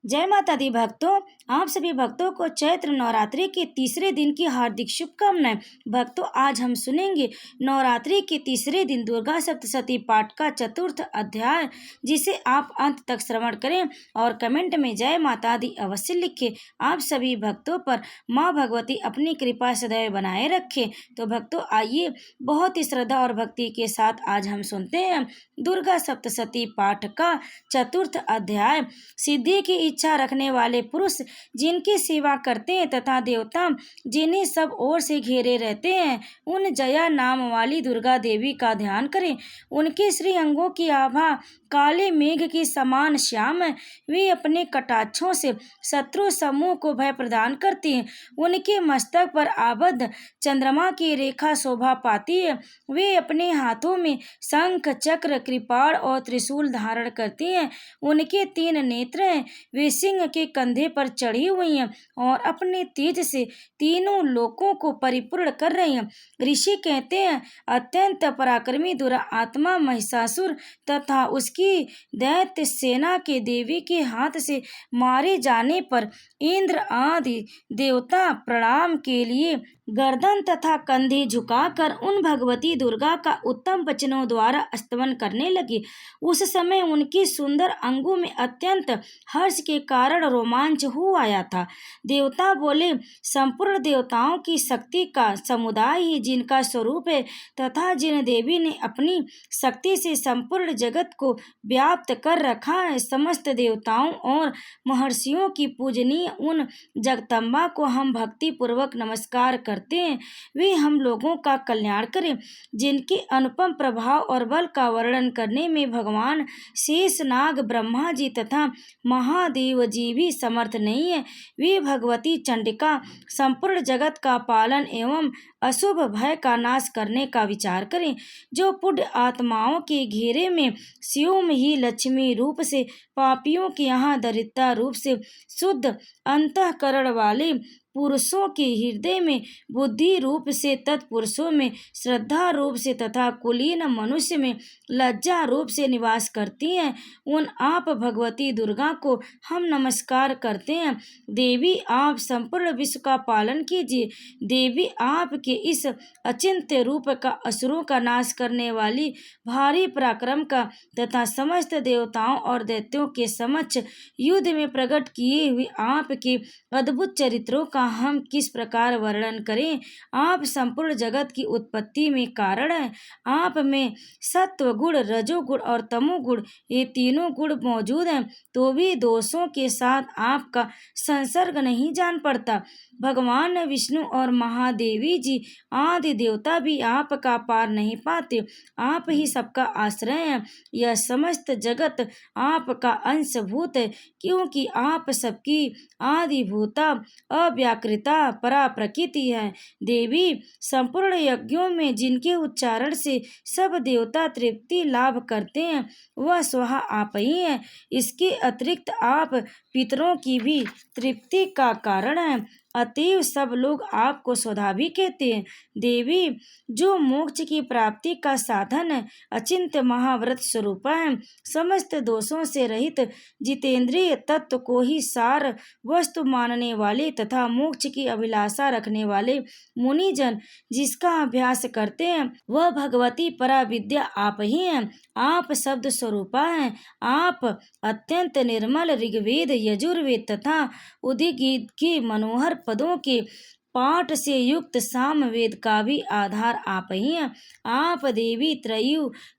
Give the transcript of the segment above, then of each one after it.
जय माता दी भक्तों। आप सभी भक्तों को चैत्र नवरात्रि के तीसरे दिन की हार्दिक शुभकामनाएं। भक्तों, आज हम सुनेंगे नवरात्रि के तीसरे दिन दुर्गा सप्तशती पाठ का चतुर्थ अध्याय, जिसे आप अंत तक श्रवण करें और कमेंट में जय माता दी अवश्य लिखें। आप सभी भक्तों पर माँ भगवती अपनी कृपा सदैव बनाए रखें। तो भक्तों, आइए बहुत ही श्रद्धा और भक्ति के साथ आज हम सुनते हैं दुर्गा सप्तशती पाठ का चतुर्थ अध्याय। सिद्धि की इच्छा रखने वाले पुरुष जिनकी सेवा करते हैं तथा देवता जिन्हें सब ओर से घेरे रहते हैं, उन जया नाम वाली दुर्गा देवी का ध्यान करें। उनके श्री अंगों की आभा काले मेघ के समान श्याम है। वे अपने कटाक्षों से शत्रु समूह को भय प्रदान करती हैं। उनके मस्तक पर आबद्ध चंद्रमा की रेखा शोभा पाती है। वे अपने हाथों में शंख, चक्र, कृपाण और त्रिशूल धारण करती हैं। उनके 3 नेत्र हैं। वे सिंह के कंधे पर चढ़ी हुई हैं और अपने तेज से तीनों लोकों को परिपूर्ण कर रही हैं। ऋषि कहते हैं, अत्यंत पराक्रमी दुरात्मा महिषासुर तथा उसकी दैत्य सेना के देवी के हाथ से मारे जाने पर इंद्र आदि देवता प्रणाम के लिए गर्दन तथा कंधे झुकाकर उन भगवती दुर्गा का उत्तम वचनों द्वारा स्तवन करने लगे। उस समय उनकी सुंदर अंगों में अत्यंत हर्ष के कारण रोमांच हो आया था। देवता बोले, संपूर्ण देवताओं की शक्ति का समुदाय ही जिनका स्वरूप है तथा जिन देवी ने अपनी शक्ति से संपूर्ण जगत को व्याप्त कर रखा है, समस्त देवताओं और महर्षियों की पूजनीय उन जगदम्बा को हम भक्ति पूर्वक नमस्कार करते हैं। वे हम लोगों का कल्याण करें। जिनके अनुपम प्रभाव और बल का वर्णन करने में भगवान शेषनाग, ब्रह्मा जी तथा महादेव जी भी समर्थ नहीं है। वे भगवती चंडिका संपूर्ण जगत का पालन एवं अशुभ भय का नाश करने का विचार करें। जो पुण्य आत्माओं के घेरे में स्योम ही लक्ष्मी रूप से, पापियों के यहाँ दरिद्रता रूप से, शुद्ध अंतःकरण वाले पुरुषों के हृदय में बुद्धि रूप से, तत्पुरुषों में श्रद्धा रूप से तथा कुलीन मनुष्य में लज्जा रूप से निवास करती हैं, उन आप भगवती दुर्गा को हम नमस्कार करते हैं। देवी, आप संपूर्ण विश्व का पालन कीजिए। देवी, आपके इस अचिंत्य रूप का असुरों का नाश करने वाली भारी पराक्रम का तथा समस्त देवताओं और दैत्यों के समक्ष युद्ध में प्रकट किए हुए आपके अद्भुत चरित्रों का हम किस प्रकार वर्णन करें। आप संपूर्ण जगत की उत्पत्ति में कारण हैं। आप में सत्व गुण, रजोगुण और तमोगुण, ये तीनों गुण मौजूद हैं, तो भी दोषों के साथ आपका संसर्ग नहीं जान पड़ता। भगवान विष्णु और महादेवी जी आदि देवता भी आपका पार नहीं पाते। आप ही सबका आश्रय हैं। यह समस्त जगत आपका अंशभूत है, क्योंकि आप सबकी आदिभूता, अव्याकृता परा प्रकृति है। देवी, संपूर्ण यज्ञों में जिनके उच्चारण से सब देवता तृप्ति लाभ करते हैं, वह स्वहा आप ही हैं। इसके अतिरिक्त आप पितरों की भी तृप्ति का कारण है, अतएव सब लोग आपको स्वधा भी कहते हैं। देवी, जो मोक्ष की प्राप्ति का साधन है, अचिंत्य महाव्रत स्वरूपा है, समस्त दोषों से रहित जितेंद्रिय तत्व को ही सार वस्तु मानने वाले तथा मोक्ष की अभिलाषा रखने वाले मुनिजन जिसका अभ्यास करते हैं, वह भगवती परा विद्या आप ही हैं। आप शब्द स्वरूपा हैं। आप अत्यंत निर्मल ऋग्वेद, यजुर्वेद तथा उदिगीत के मनोहर पदों के पाठ से युक्त सामवेद का भी आधार आप ही हैं। आप देवी त्रयी,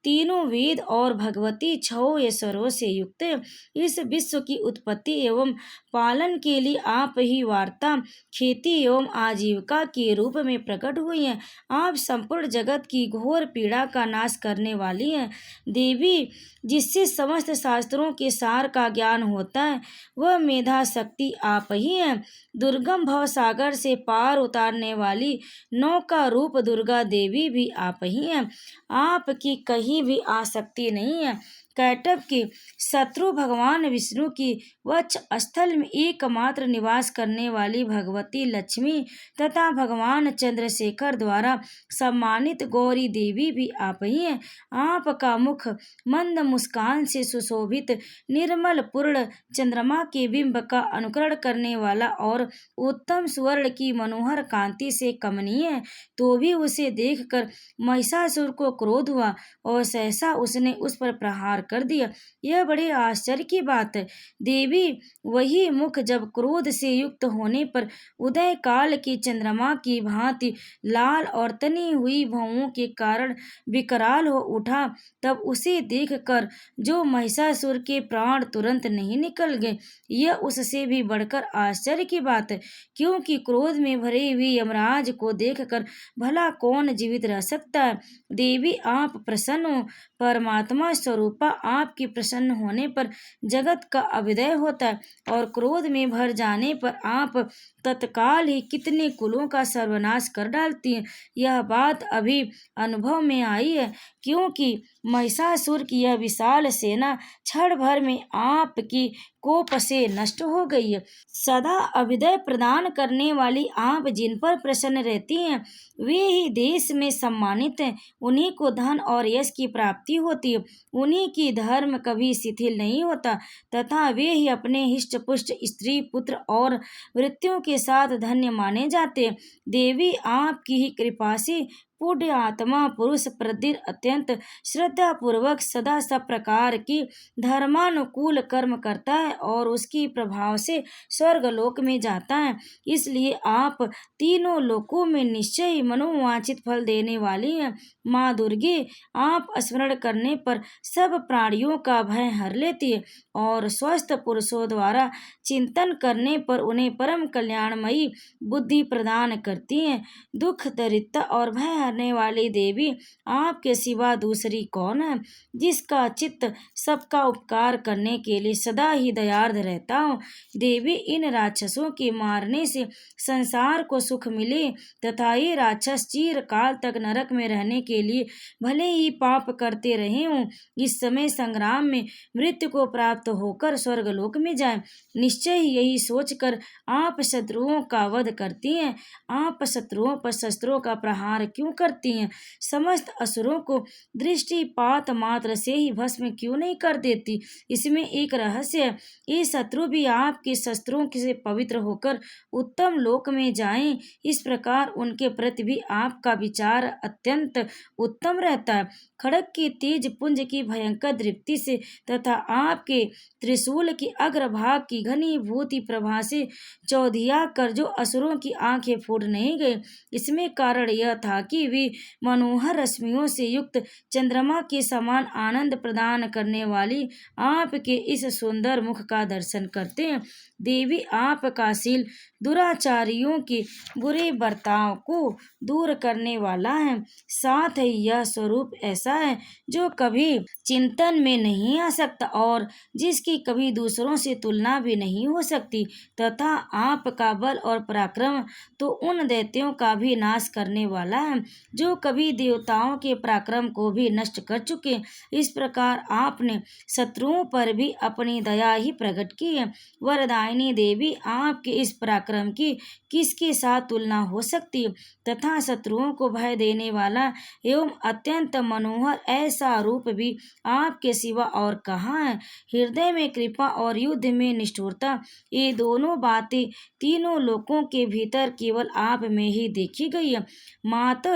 तीनों वेद और भगवती 6 ईश्वरों से युक्त है। इस विश्व की उत्पत्ति एवं पालन के लिए आप ही वार्ता, खेती एवं आजीविका के रूप में प्रकट हुई हैं। आप संपूर्ण जगत की घोर पीड़ा का नाश करने वाली हैं। देवी, जिससे समस्त शास्त्रों के सार का ज्ञान होता है, वह मेधा शक्ति आप ही हैं। दुर्गम भव सागर से पार उतारने वाली नौका रूप दुर्गा देवी भी आप ही हैं। आपकी कहीं भी आसक्ति नहीं है। कैटभ के शत्रु भगवान विष्णु की वक्ष स्थल में एकमात्र निवास करने वाली भगवती लक्ष्मी तथा भगवान चंद्रशेखर द्वारा सम्मानित गौरी देवी भी आप ही हैं। आपका मुख मंद मुस्कान से सुशोभित निर्मल पूर्ण चंद्रमा के बिंब का अनुकरण करने वाला और उत्तम स्वर्ण की मनोहर कांति से कमनीय है। तो भी उसे देखकर महिषासुर को क्रोध हुआ और सहसा उसने उस पर प्रहार कर दिया। यह बड़े आश्चर्य की बात है। देवी वही मुख जब क्रोध से युक्त होने पर उदय काल की चंद्रमा की भांति लाल और तनी हुई भौहों के कारण विकराल हो उठा, तब उसे देखकर जो महिषासुर के प्राण तुरंत नहीं निकल गए, यह उससे भी बढ़कर आश्चर्य की बात है, क्योंकि क्रोध में भरे हुए यमराज को देखकर भला कौन जीवित रह सकता है। देवी आप प्रसन्न हो। परमात्मा स्वरूपा आपके प्रसन्न होने पर जगत का अभ्युदय होता है और क्रोध में भर जाने पर आप तत्काल ही कितने कुलों का सर्वनाश कर डालती हैं। यह बात अभी अनुभव में आई है, क्योंकि महिषासुर की यह विशाल सेना क्षण भर में आपकी कोप से नष्ट हो गई है। सदा अभ्युदय प्रदान करने वाली आप जिन पर प्रसन्न रहती हैं, वे ही देश में सम्मानित हैं। उन्हीं को धन और यश की प्राप्ति होती है। उन्हीं की धर्म कभी शिथिल नहीं होता तथा वे ही अपने हिष्ट पुष्ट स्त्री पुत्र और मृत्युओं के साथ धन्य माने जाते हैं। देवी आपकी ही कृपा से पुण्य आत्मा पुरुष प्रदीर अत्यंत श्रद्धा पूर्वक सदा सब प्रकार की धर्मानुकूल कर्म करता है और उसकी प्रभाव से स्वर्गलोक में जाता है। इसलिए आप तीनों लोकों में निश्चय ही मनोवांछित फल देने वाली हैं। माँ दुर्गे आप स्मरण करने पर सब प्राणियों का भय हर लेती है और स्वस्थ पुरुषों द्वारा चिंतन करने पर उन्हें परम कल्याणमयी बुद्धि प्रदान करती हैं। दुख दरिद्रता और भय हरने वाली देवी आपके सिवा दूसरी कौन है, जिसका चित्त सबका उपकार करने के लिए सदा ही दयार्द रहता हो। देवी इन राक्षसों के मारने से संसार को सुख मिले तथा ये राक्षस चिर काल तक नरक में रहने के लिए भले ही पाप करते रहे हों, इस समय संग्राम में मृत्यु को प्राप्त होकर स्वर्गलोक में जाएं। निश्चय ही यही सोचकर आप शत्रुओं का वध करती हैं। आप शत्रुओं पर शस्त्रों का प्रहार क्यों करती हैं? समस्त असुरों को दृष्टिपात मात्र से ही भस्म क्यों नहीं कर देती? इसमें एक रहस्य है। ये शत्रु भी आपके शस्त्रों से पवित्र होकर उत्तम लोक में जाएं, इस प्रकार उनके प्रति भी आपका विचार अत्यंत उत्तम रहता है। खड़ग की तेज पुंज की भयंकर दृप्ति से तथा आपके त्रिशूल की अग्रभाग की घनीभूति प्रभा से चौधिया कर जो असुरों की आंखें फूट नहीं गए, इसमें कारण यह था कि वे मनोहर रश्मियों से युक्त चंद्रमा के समान आनंद प्रदान करने वाली आपके इस सुंदर मुख का दर्शन करते हैं। देवी आपका शील दुराचारियों के बुरे बर्ताव को दूर करने वाला है। साथ ही यह स्वरूप ऐसा है जो कभी चिंतन में नहीं आ सकता और जिसकी कभी दूसरों से तुलना भी नहीं हो सकती, तथा आपका बल और पराक्रम तो उन दैत्यों का भी नाश करने वाला है जो कभी देवताओं के पराक्रम को भी नष्ट कर चुके। इस प्रकार आपने शत्रुओं पर भी अपनी दया ही प्रकट की है। वरदायिनी देवी आपके इस पराक्रम की किसके साथ तुलना हो सकती है, तथा शत्रुओं को भय देने वाला एवं अत्यंत मनोहर ऐसा रूप भी आपके सिवा और कहाँ है। हृदय में कृपा और युद्ध में निष्ठुरता, ये दोनों बातें तीनों लोकों के भीतर केवल आप में ही देखी गई है। मात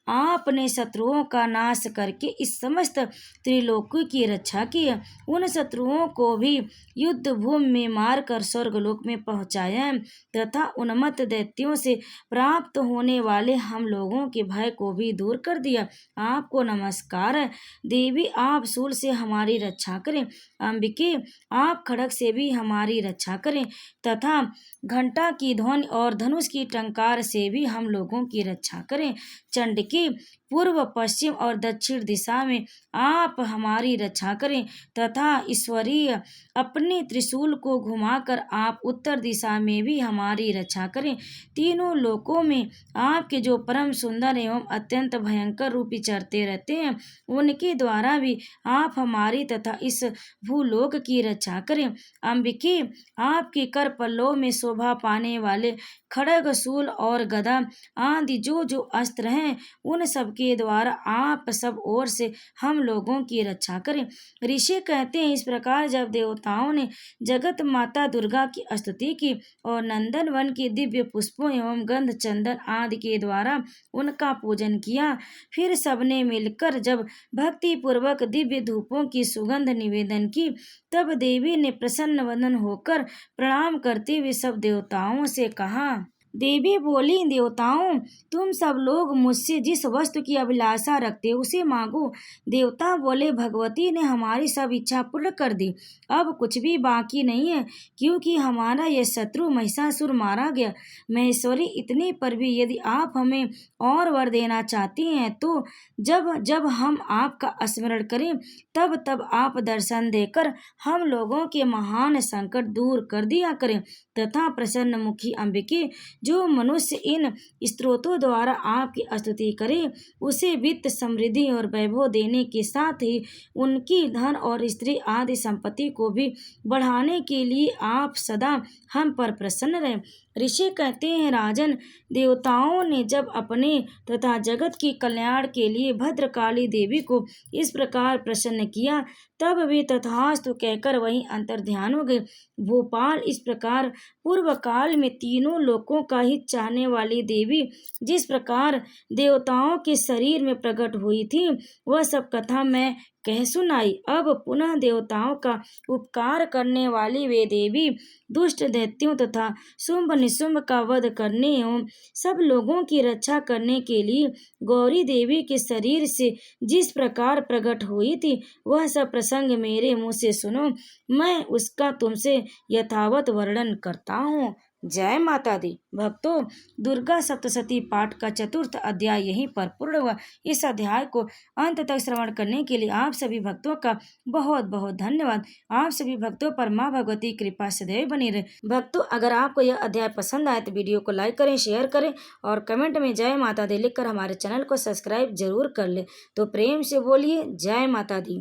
आपने शत्रुओं का नाश करके इस समस्त त्रिलोकी की रक्षा की है। उन शत्रुओं को भी युद्ध भूमि में मारकर स्वर्गलोक में पहुंचाया है तथा उन्मत्त दैत्यों से प्राप्त होने वाले हम लोगों के भय को भी दूर कर दिया। आपको नमस्कार है। देवी आप शूल से हमारी रक्षा करें। अंबिके आप खड़ग से भी हमारी रक्षा करें तथा घंटा की ध्वनि और धनुष की टंकार से भी हम लोगों की रक्षा करें। चंडिके पूर्व, पश्चिम और दक्षिण दिशा में आप हमारी रक्षा करें तथा ईश्वरीय अपने त्रिशूल को घुमाकर आप उत्तर दिशा में भी हमारी रक्षा करें। तीनों लोकों में आपके जो परम सुंदर एवं अत्यंत भयंकर रूपी चरते रहते हैं, उनके द्वारा भी आप हमारी तथा इस भूलोक की रक्षा करें। अंबिके, आपके कर पल्लों में शोभा पाने वाले खड्ग, शूल और गदा आदि जो जो अस्त्र हैं, उन सब के द्वारा आप सब ओर से हम लोगों की रक्षा करें। ऋषि कहते हैं, इस प्रकार जब देवताओं ने जगत माता दुर्गा की स्तुति की और नंदन वन के दिव्य पुष्पों एवं गंध चंदन आदि के द्वारा उनका पूजन किया, फिर सबने मिलकर जब भक्ति पूर्वक दिव्य धूपों की सुगंध निवेदन की, तब देवी ने प्रसन्न वदन होकर प्रणाम करते हुए सब देवताओं से कहा। देवी बोली, देवताओं, तुम सब लोग मुझसे जिस वस्तु की अभिलाषा रखते हो उसे मांगो। देवता बोले, भगवती ने हमारी सब इच्छा पूर्ण कर दी, अब कुछ भी बाकी नहीं है, क्योंकि हमारा यह शत्रु महिषासुर मारा गया। महेश्वरी, इतने पर भी यदि आप हमें और वर देना चाहती हैं तो जब जब हम आपका स्मरण करें तब तब आप दर्शन देकर हम लोगों के महान संकट दूर कर दिया करें तथा प्रसन्न मुखी अंबिके, जो मनुष्य इन स्तोत्रों द्वारा आपकी स्तुति करे उसे वित्त, समृद्धि और वैभव देने के साथ ही उनकी धन और स्त्री आदि संपत्ति को भी बढ़ाने के लिए आप सदा हम पर प्रसन्न रहें। ऋषि कहते हैं, राजन, देवताओं ने जब अपने तथा जगत की कल्याण के लिए भद्रकाली देवी को इस प्रकार प्रसन्न किया, तब वे तथास्तु कहकर वहीं अंतर ध्यान हो गए। भोपाल, इस प्रकार पूर्व काल में तीनों लोकों का हित चाहने वाली देवी जिस प्रकार देवताओं के शरीर में प्रकट हुई थी, वह सब कथा मैं कह सुनाई। अब पुनः देवताओं का उपकार करने वाली वे देवी दुष्ट दैत्यों तथा शुंभ निशुंभ का वध करने एवं सब लोगों की रक्षा करने के लिए गौरी देवी के शरीर से जिस प्रकार प्रकट हुई थी, वह सब प्रसंग मेरे मुँह से सुनो, मैं उसका तुमसे यथावत वर्णन करता हूँ। जय माता दी। भक्तों, दुर्गा सप्तशती पाठ का चतुर्थ अध्याय यहीं पर पूर्ण हुआ। इस अध्याय को अंत तक श्रवण करने के लिए आप सभी भक्तों का बहुत बहुत धन्यवाद। आप सभी भक्तों पर माँ भगवती कृपा सदैव बनी रहे। भक्तों, अगर आपको यह अध्याय पसंद आए तो वीडियो को लाइक करें, शेयर करें और कमेंट में जय माता दी लिखकर हमारे चैनल को सब्सक्राइब जरूर कर ले। तो प्रेम से बोलिए जय माता दी।